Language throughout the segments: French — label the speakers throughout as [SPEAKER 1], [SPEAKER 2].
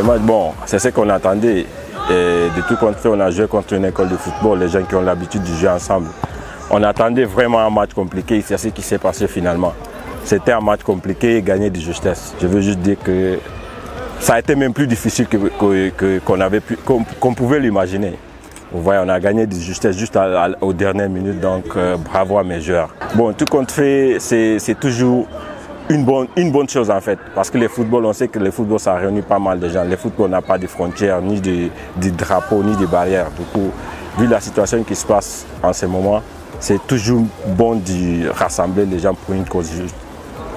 [SPEAKER 1] match, bon, c'est ce qu'on attendait. Et de tout compte fait, on a joué contre une école de football, les gens qui ont l'habitude de jouer ensemble. On attendait vraiment un match compliqué, c'est ce qui s'est passé finalement. C'était un match compliqué et gagné de justesse. Je veux juste dire que ça a été même plus difficile qu'on pouvait l'imaginer. Vous voyez, on a gagné de justesse juste aux dernières minutes, donc bravo à mes joueurs. Bon, tout compte fait, c'est toujours une bonne chose en fait, parce que le football, on sait que le football, ça réunit pas mal de gens. Le football n'a pas de frontières, ni de drapeaux, ni de barrières. Du coup, vu la situation qui se passe en ce moment, c'est toujours bon de rassembler les gens pour une cause juste.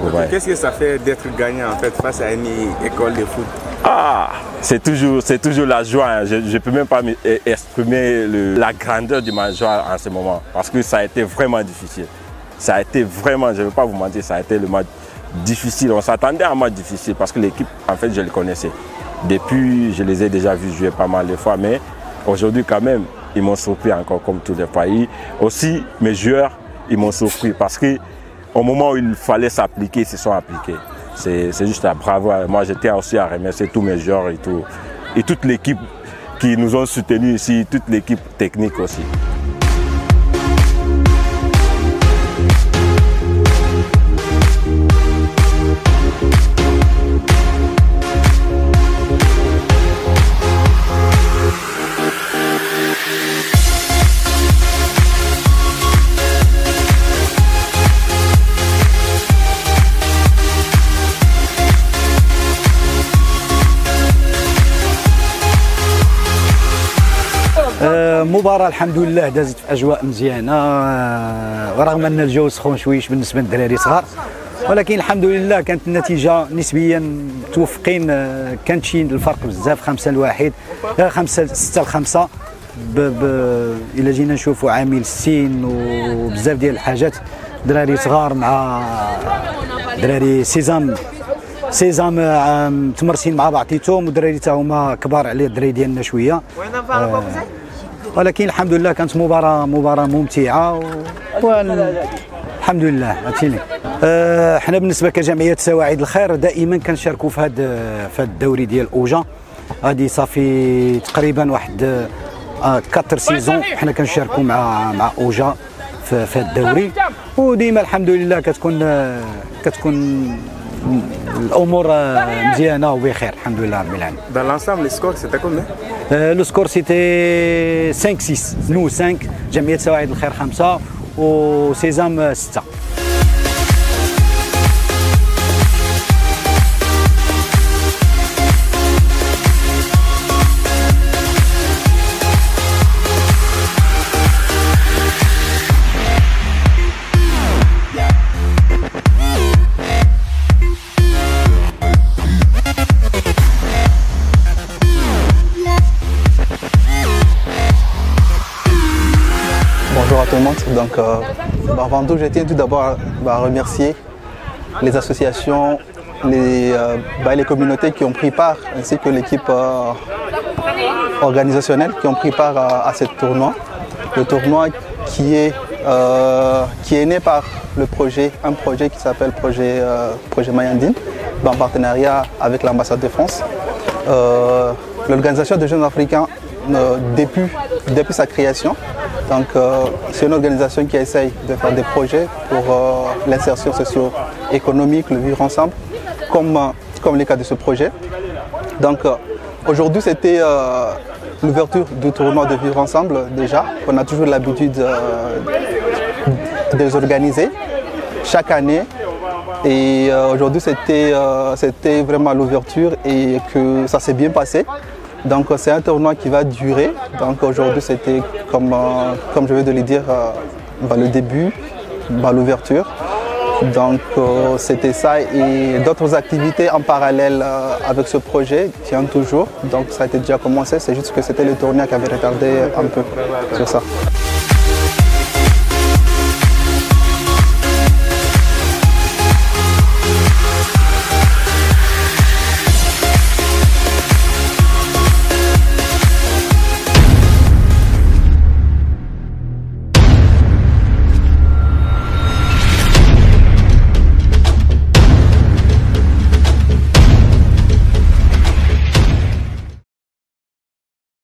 [SPEAKER 2] Okay. Qu'est-ce que ça fait d'être gagnant en fait face à une école de foot?
[SPEAKER 1] Ah, c'est toujours la joie. Hein. Je ne peux même pas exprimer la grandeur de ma joie en ce moment, parce que ça a été vraiment difficile. Ça a été vraiment, je ne vais pas vous mentir, ça a été le match difficile. On s'attendait à un match difficile parce que l'équipe, en fait, je le connaissais. Depuis, je les ai déjà vus jouer pas mal de fois, mais aujourd'hui quand même, ils m'ont surpris encore comme tous les pays. Aussi, mes joueurs, ils m'ont surpris parce qu'au moment où il fallait s'appliquer, ils se sont appliqués. C'est juste un bravo. Moi, j'étais aussi à remercier tous mes joueurs et toute l'équipe qui nous ont soutenus ici, toute l'équipe technique aussi.
[SPEAKER 3] المباراة الحمد لله دازت في اجواء مزيانه ورغم ان الجو سخون شويش بالنسبه للدراري صغار، ولكن الحمد لله كانت النتيجه نسبيا متوفقين. كانت شي الفرق بزاف 5-1 6-5 الى جينا نشوفوا عامل السين وبزاف ديال الحاجات. دراري صغار مع دراري سيزام متمرسين مع بعضيتهم، ودراري تا هما كبار على الدراري ديالنا شويه. ولكن الحمد لله كانت مباراة ممتعة والحمد لله. عرفتيني حنا بالنسبة كجمعية سواعد الخير دائما كنشاركوا في هذا الدوري ديال اوجا. هذه صافي تقريبا واحد 4 سيزون حنا كنشاركوا مع اوجا في هذا الدوري، وديما الحمد لله كتكون الامور مزيانه وبخير الحمد لله رب العالمين.
[SPEAKER 2] Dans l'ensemble, le score c'était combien?
[SPEAKER 3] Le score c'était 5-6. Nous 5, جمعية سواعد الخير 5 وسيزام 6.
[SPEAKER 4] Bonjour à tout le monde. Donc, avant tout, je tiens tout d'abord à remercier les associations, les communautés qui ont pris part, ainsi que l'équipe organisationnelle qui ont pris part à ce tournoi. Le tournoi qui est né par un projet qui s'appelle Projet Mayandine, en partenariat avec l'ambassade de France. L'organisation des jeunes africains, depuis sa création, donc c'est une organisation qui essaye de faire des projets pour l'insertion socio-économique, le vivre ensemble, comme le cas de ce projet. Donc aujourd'hui c'était l'ouverture du tournoi de vivre ensemble déjà. On a toujours l'habitude de les organiser chaque année. Et aujourd'hui c'était vraiment l'ouverture et que ça s'est bien passé. Donc c'est un tournoi qui va durer. Donc aujourd'hui c'était comme je viens de le dire, le début, l'ouverture. Donc c'était ça et d'autres activités en parallèle avec ce projet tiennent toujours. Donc ça a été déjà commencé, c'est juste que c'était le tournoi qui avait retardé un peu sur ça.